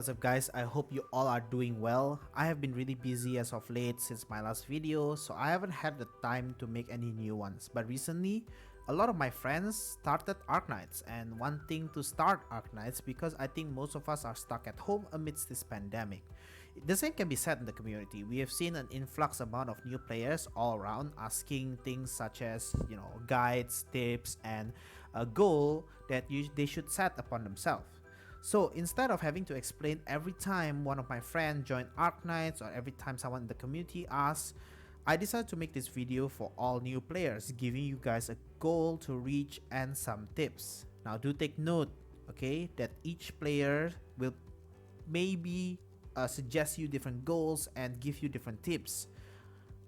What's up guys, I hope you all are doing well. I have been really busy as of late since my last video, so I haven't had the time to make any new ones. But recently, a lot of my friends started Arknights and wanting to start Arknights because I think most of us are stuck at home amidst this pandemic. The same can be said in the community. We have seen an influx amount of new players all around asking things such as, guides, tips, and a goal that they should set upon themselves. So instead of having to explain every time one of my friends joined Arknights or every time someone in the community asks, I decided to make this video for all new players, giving you guys a goal to reach and some tips. Now do take note, okay, that each player will maybe suggest you different goals and give you different tips.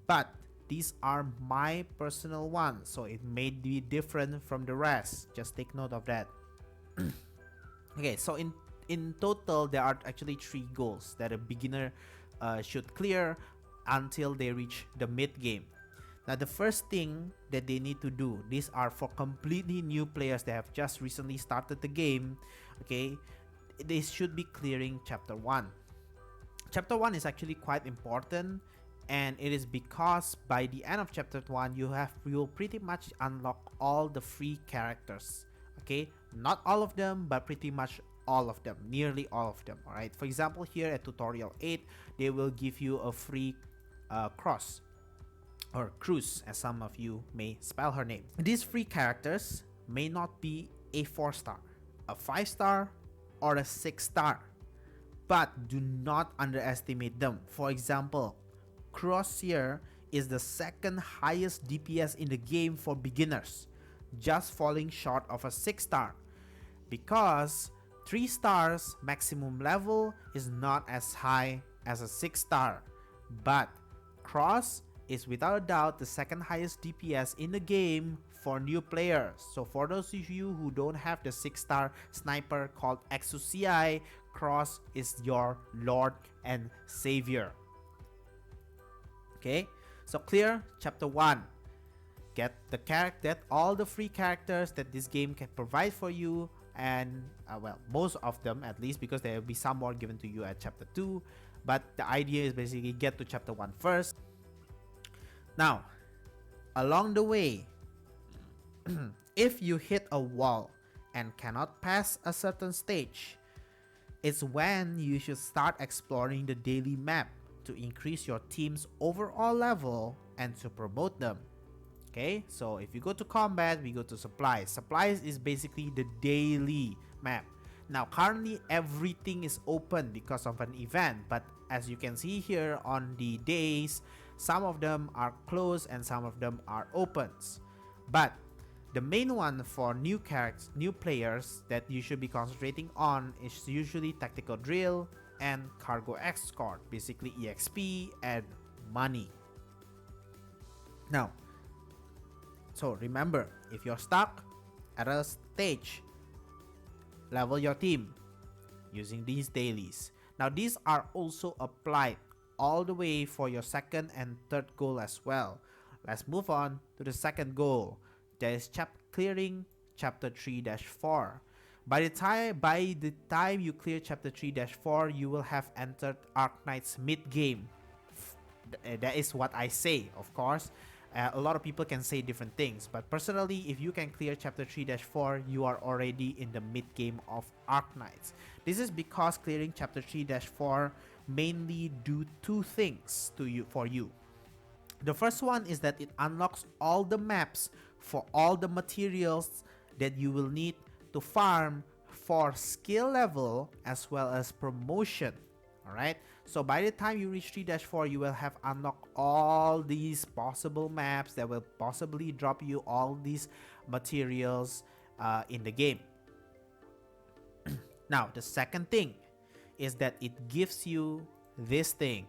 But these are my personal ones, so it may be different from the rest. Just take note of that. Okay, so in total, there are actually 3 goals that a beginner should clear until they reach the mid game. Now, the first thing that they need to do, these are for completely new players that have just recently started the game, okay, they should be clearing Chapter 1. Chapter 1 is actually quite important, and it is because by the end of Chapter 1, you will pretty much unlock all the free characters. Okay, not all of them, but pretty much all of them, nearly all of them. All right, for example, here at tutorial 8 they will give you a free cross or cruise, as some of you may spell her name. These free characters may not be a 4-star, a 5-star, or a 6-star, but do not underestimate them. For example, Crosshair is the second highest DPS in the game for beginners, just falling short of a 6-star, because 3 stars maximum level is not as high as a 6-star, but Cross is without a doubt the second highest DPS in the game for new players. So for those of you who don't have the 6-star sniper called Exuci, Cross is your lord and savior. Okay, so clear Chapter 1. Get all the free characters that this game can provide for you, and well, most of them at least, because there will be some more given to you at Chapter 2, but the idea is basically get to Chapter 1 first. Now, along the way, if you hit a wall and cannot pass a certain stage, it's when you should start exploring the daily map to increase your team's overall level and to promote them. Okay, so if you go to combat, we go to supplies. Supplies is basically the daily map. Now currently everything is open because of an event, but as you can see here on the days, some of them are closed and some of them are opens. But the main one for new players that you should be concentrating on is usually tactical drill and cargo escort, basically EXP and money. Now, so remember, if you're stuck at a stage, level your team using these dailies. Now these are also applied all the way for your second and third goal as well. Let's move on to the second goal. That is clearing Chapter 3-4. By the time you clear Chapter 3-4, you will have entered Arknights mid game. That is what I say, of course. A lot of people can say different things, but personally, if you can clear Chapter 3-4, you are already in the mid game of Arknights. This is because clearing Chapter 3-4 mainly do 2 things for you. The first one is that it unlocks all the maps for all the materials that you will need to farm for skill level as well as promotion. Alright, so by the time you reach 3-4, you will have unlocked all these possible maps that will possibly drop you all these materials in the game. Now, the second thing is that it gives you this thing,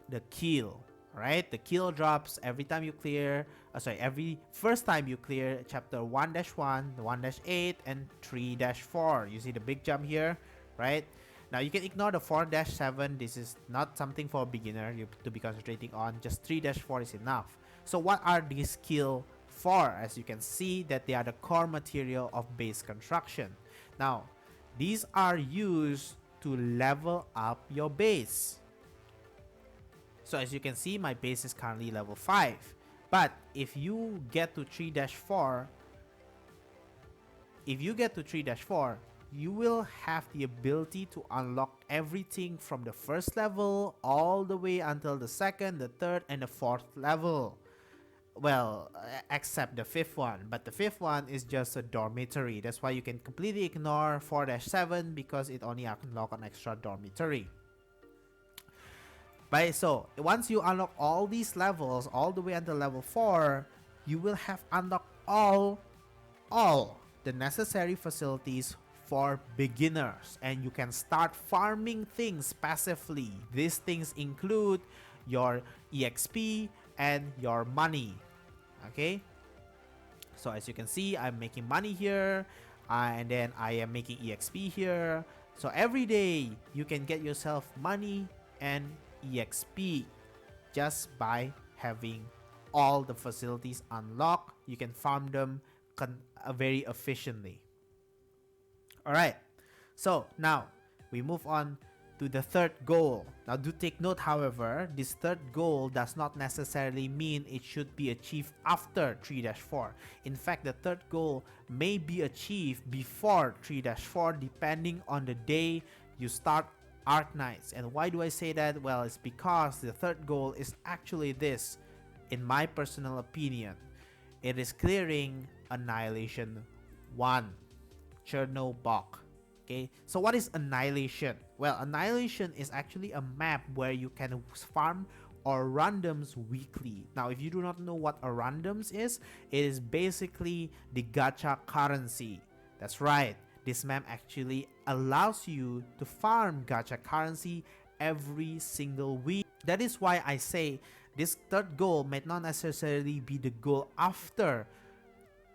the Keel. Right, the Keel drops every time you clear, every first time you clear Chapter 1-1, 1-8, and 3-4. You see the big jump here, right? Now you can ignore the 4-7. This is not something for a beginner to be concentrating on. Just 3-4 is enough. So what are these Keel for? As you can see, that they are the core material of base construction. Now, these are used to level up your base. So as you can see, my base is currently level 5. But if you get to 3-4, you will have the ability to unlock everything from the first level all the way until the second, the third, and the fourth level. Well, except the fifth one, but the fifth one is just a dormitory. That's why you can completely ignore 4-7 because it only unlocks an extra dormitory. But so once you unlock all these levels all the way until level 4, you will have unlocked all the necessary facilities for beginners, and you can start farming things passively. These things include your EXP and your money. Okay, so as you can see, I'm making money here, and then I am making EXP here. So every day you can get yourself money and EXP just by having all the facilities unlocked. You can farm them very efficiently. Alright, so now we move on to the third goal. Now do take note, however, this third goal does not necessarily mean it should be achieved after 3-4. In fact, the third goal may be achieved before 3-4 depending on the day you start Arknights. And why do I say that? Well, it's because the third goal is actually this, in my personal opinion. It is clearing Annihilation 1, Chernobog. Okay, so what is Annihilation? Well, Annihilation is actually a map where you can farm or randoms weekly. Now, if you do not know what a randoms is, it is basically the gacha currency. That's right. This map actually allows you to farm gacha currency every single week. That is why I say this third goal may not necessarily be the goal after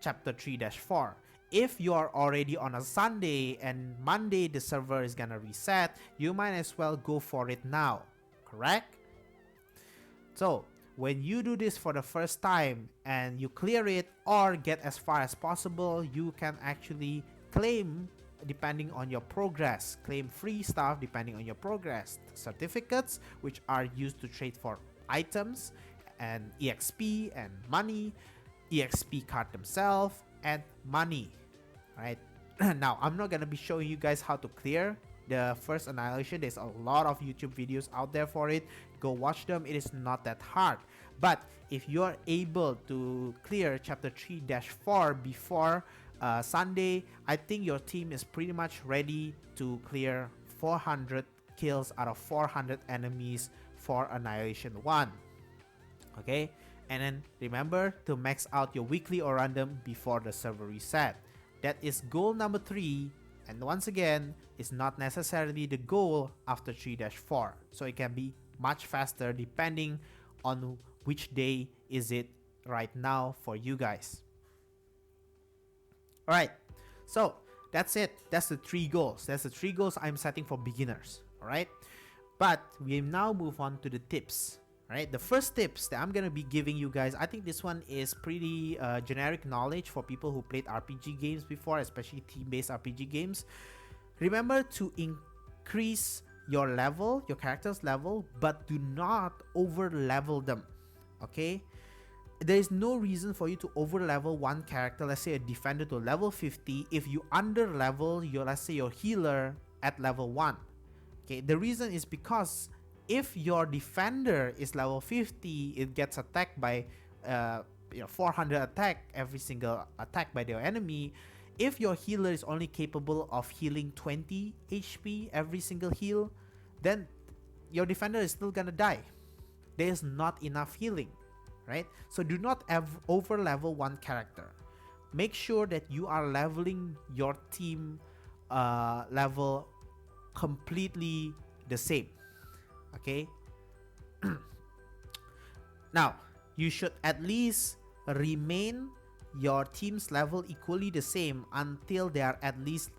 chapter 3-4. If you are already on a Sunday and Monday the server is gonna reset, you might as well go for it now, correct? So when you do this for the first time and you clear it or get as far as possible, you can actually claim, depending on your progress, claim free stuff depending on your progress. Certificates, which are used to trade for items, and EXP and money, EXP card themselves, and money. Right. Now I'm not gonna be showing you guys how to clear the first Annihilation. There's a lot of YouTube videos out there for it. Go watch them. It is not that hard. But if you are able to clear chapter 3-4 before Sunday, I think your team is pretty much ready to clear 400 kills out of 400 enemies for Annihilation 1. Okay, and then remember to max out your weekly or random before the server reset. That is goal number 3, and once again, it's not necessarily the goal after 3-4. So it can be much faster depending on which day is it right now for you guys. Alright, so that's it. That's the 3 goals. That's the 3 goals I'm setting for beginners. Alright, but we now move on to the tips. Alright, the first tips that I'm gonna be giving you guys, I think this one is pretty generic knowledge for people who played RPG games before, especially team-based RPG games. Remember to increase your level, your character's level, but do not over-level them. Okay? There is no reason for you to over-level one character, let's say a defender, to level 50 if you under-level your, let's say, your healer at level 1. Okay, the reason is because if your defender is level 50, it gets attacked by 400 attack every single attack by their enemy. If your healer is only capable of healing 20 HP every single heal, then your defender is still gonna die. There's not enough healing, right? So do not over level one character. Make sure that you are leveling your team level completely the same. Okay. Now you should at least remain your team's level equally the same until they are at least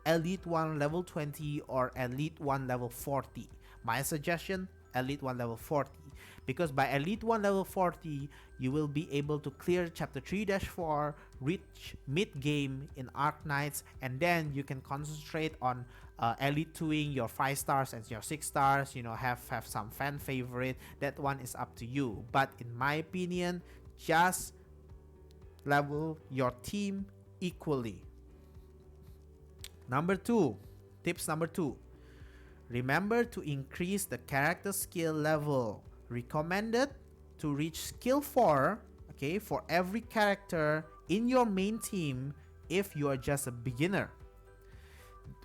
Elite 1 level 20 or Elite 1 level 40. My suggestion, Elite 1 level 40, because by Elite 1 level 40 you will be able to clear chapter 3-4, reach mid game in Arknights, and then you can concentrate on elite 2ing your 5 stars and your 6 stars, you know, have some fan favorite. That one is up to you. But in my opinion, just level your team equally. Tips number 2. Remember to increase the character skill level. Recommended to reach skill 4, okay, for every character in your main team if you are just a beginner.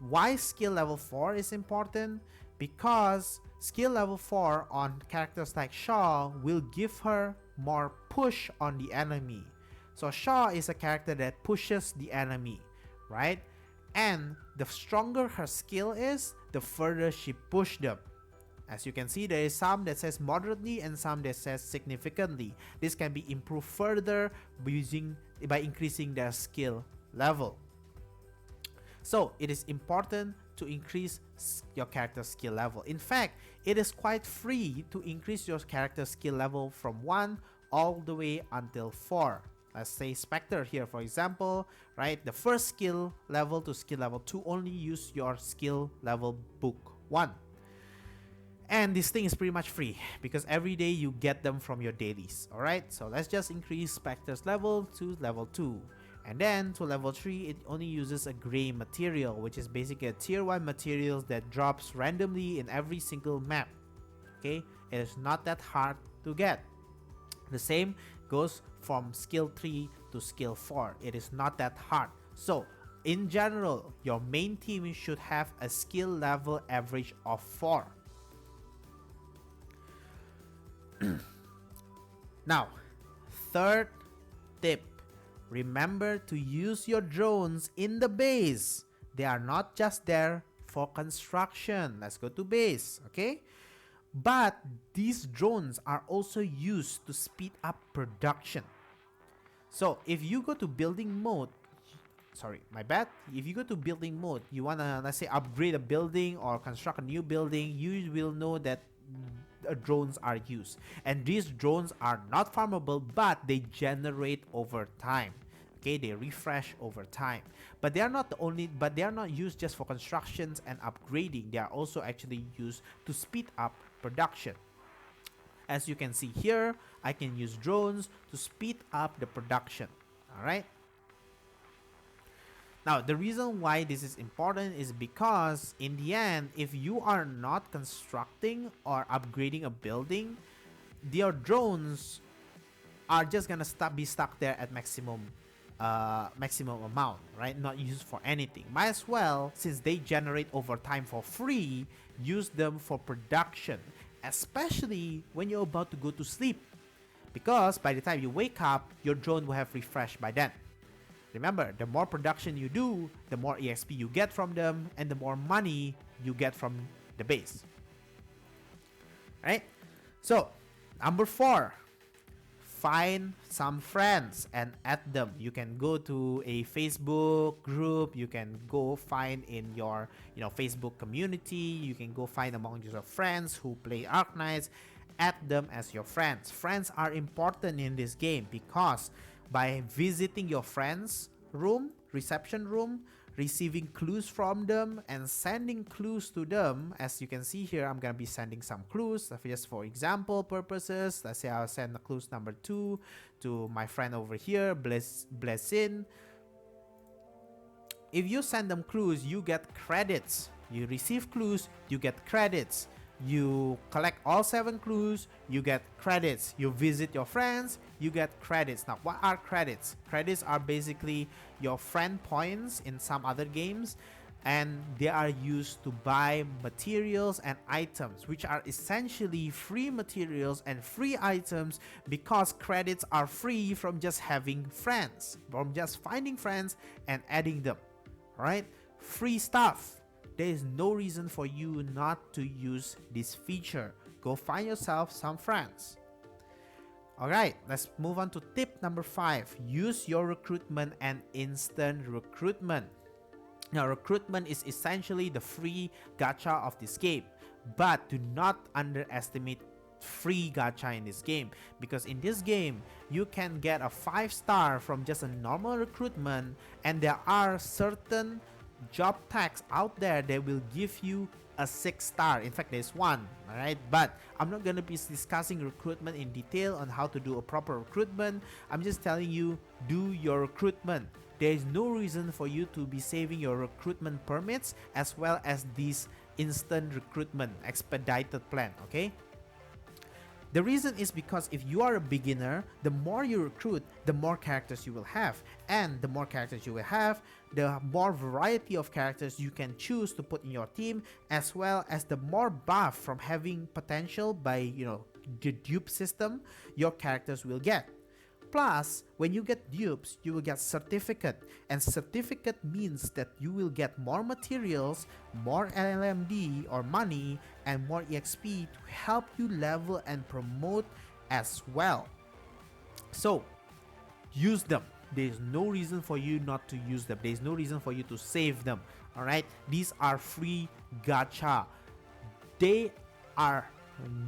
Why skill level 4 is important? Because skill level 4 on characters like Shaw will give her more push on the enemy. So Shaw is a character that pushes the enemy, right? And the stronger her skill is, the further she pushed them. As you can see, there is some that says moderately and some that says significantly. This can be improved further by increasing their skill level. So it is important to increase your character skill level. In fact, it is quite free to increase your character skill level from 1 all the way until 4. Let's say Spectre here, for example, right? The first skill level to skill level 2 only use your skill level book 1. And this thing is pretty much free because every day you get them from your dailies. Alright, so let's just increase Spectre's level to level 2. And then to level 3, it only uses a gray material, which is basically a tier 1 material that drops randomly in every single map. Okay, it is not that hard to get. The same goes from skill 3 to skill 4. It is not that hard. So in general, your main team should have a skill level average of 4. Now, third tip. Remember to use your drones in the base. They are not just there for construction. Let's go to base, okay? But these drones are also used to speed up production. So if you go to building mode, if you go to building mode, you wanna, let's say, upgrade a building or construct a new building, you will know that drones are used, and these drones are not farmable, but they generate over time. Okay, they refresh over time, but they are not used just for constructions and upgrading. They are also actually used to speed up production. As you can see here, I can use drones to speed up the production. All right. Now, the reason why this is important is because in the end, if you are not constructing or upgrading a building, your drones are just gonna be stuck there at maximum amount, right? Not used for anything. Might as well, since they generate over time for free, use them for production, especially when you're about to go to sleep, because by the time you wake up, your drone will have refreshed by then. Remember, the more production you do, the more EXP you get from them, and the more money you get from the base. Right? So, number 4, find some friends and add them. You can go to a Facebook group. You can go find in your Facebook community. You can go find among your friends who play Arknights. Add them as your friends. Friends are important in this game because by visiting your friends' reception room, receiving clues from them and sending clues to them, as you can see here, I'm gonna be sending some clues just for example purposes. Let's say I'll send the clues number 2 to my friend over here, Blessin. If you send them clues, you get credits. You receive clues, you get credits. You collect all 7 clues, you get credits. You visit your friends, you get credits. Now, what are credits? Credits are basically your friend points in some other games, and they are used to buy materials and items, which are essentially free materials and free items, because credits are free from just having friends, from just finding friends and adding them. Right? Free stuff. There is no reason for you not to use this feature. Go find yourself some friends. Alright, let's move on to tip number 5. Use your recruitment and instant recruitment. Now, recruitment is essentially the free gacha of this game, but do not underestimate free gacha in this game, because in this game you can get a 5-star from just a normal recruitment, and there are certain job tags out there that will give you a 6-star. In fact, there's one, all right? But I'm not going to be discussing recruitment in detail on how to do a proper recruitment. I'm just telling you, do your recruitment. There is no reason for you to be saving your recruitment permits as well as this instant recruitment expedited plan, okay? The reason is because if you are a beginner, the more you recruit, the more characters you will have. And the more characters you will have, the more variety of characters you can choose to put in your team, as well as the more buff from having potential by, you know, the dupe system your characters will get. Plus, when you get dupes, you will get certificate, and certificate means that you will get more materials, more LMD or money, and more EXP to help you level and promote as well. So, use them. There's no reason for you not to use them. There's no reason for you to save them. Alright, these are free gacha. They are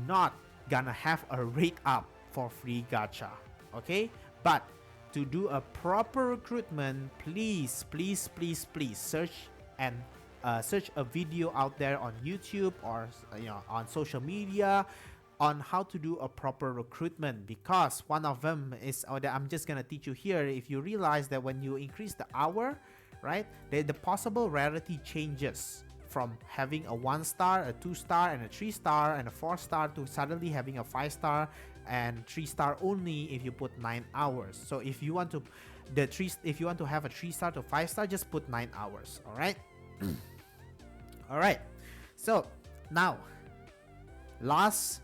not gonna have a rate up for free gacha. Okay, but to do a proper recruitment, please search and search a video out there on YouTube or on social media on how to do a proper recruitment, because one of them is that I'm just gonna teach you here. If you realize that when you increase the hour, right, the possible rarity changes from having a 1-star, a 2-star, and a 3-star, and a 4-star to suddenly having a 5-star and 3-star only if you put 9 hours. So if you want to if you want to have a 3-star to 5-star, just put 9 hours. All right. All right. So now, last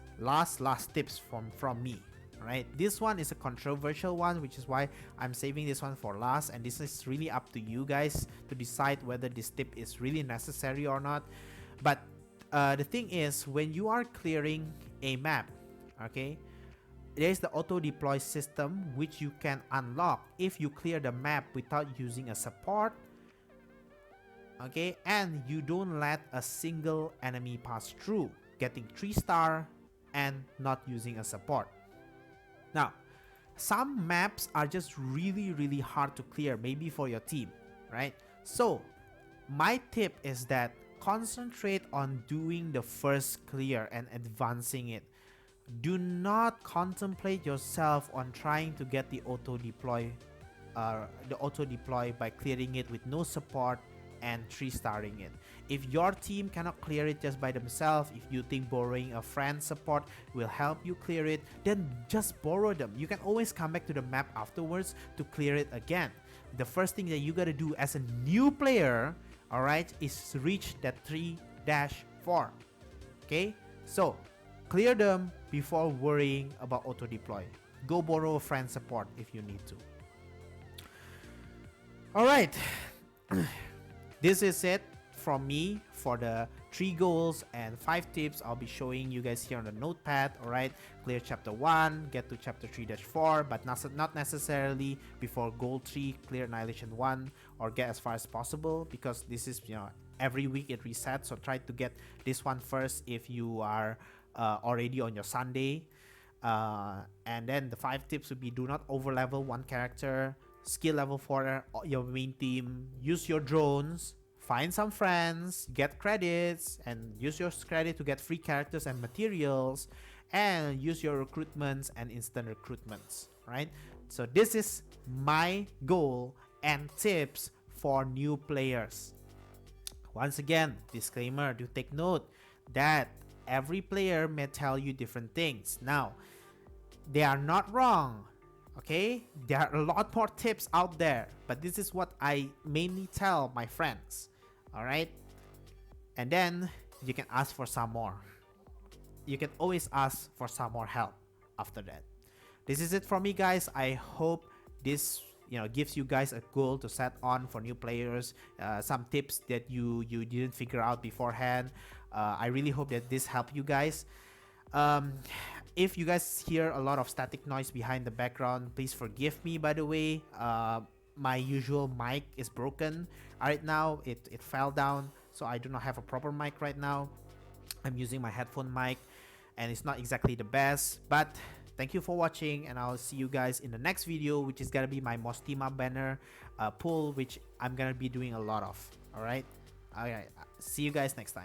tips from me. Right, this one is a controversial one, which is why I'm saving this one for last, and this is really up to you guys to decide whether this tip is really necessary or not. But the thing is, when you are clearing a map, okay, there's the auto deploy system which you can unlock if you clear the map without using a support, okay, and you don't let a single enemy pass through, getting 3-star and not using a support. Now, some maps are just really hard to clear, maybe for your team, right? So, my tip is that concentrate on doing the first clear and advancing it. Do not contemplate yourself on trying to get the auto deploy by clearing it with no support and 3-starring it. If your team cannot clear it just by themselves, if you think borrowing a friend's support will help you clear it, then just borrow them. You can always come back to the map afterwards to clear it again. The first thing that you gotta do as a new player, alright, is reach that 3-4. Okay? So, clear them before worrying about auto deploy. Go borrow a friend's support if you need to. Alright. This is it from me for the 3 goals and 5 tips I'll be showing you guys here on the notepad. Alright, clear chapter 1, get to chapter 3-4, but not necessarily before goal 3, clear Annihilation 1, or get as far as possible, because this is, every week it resets. So try to get this one first if you are already on your Sunday. And then the 5 tips would be: do not over level one character, skill level for your main team, use your drones, find some friends, get credits, and use your credit to get free characters and materials, and use your recruitments and instant recruitments, right? So this is my goal and tips for new players. Once again, disclaimer, do take note that every player may tell you different things. Now, they are not wrong. Okay, there are a lot more tips out there, but this is what I mainly tell my friends. All right, and then you can ask for some more. You can always ask for some more help after that. This is it from me, guys. I hope this gives you guys a goal to set on for new players, some tips that you didn't figure out beforehand. I really hope that this helped you guys. If you guys hear a lot of static noise behind the background, please forgive me, by the way. My usual mic is broken right now. It fell down, so I do not have a proper mic right now. I'm using my headphone mic, and it's not exactly the best, but thank you for watching, and I'll see you guys in the next video, which is gonna be my Mostima banner pull, which I'm gonna be doing a lot of. All right. See you guys next time.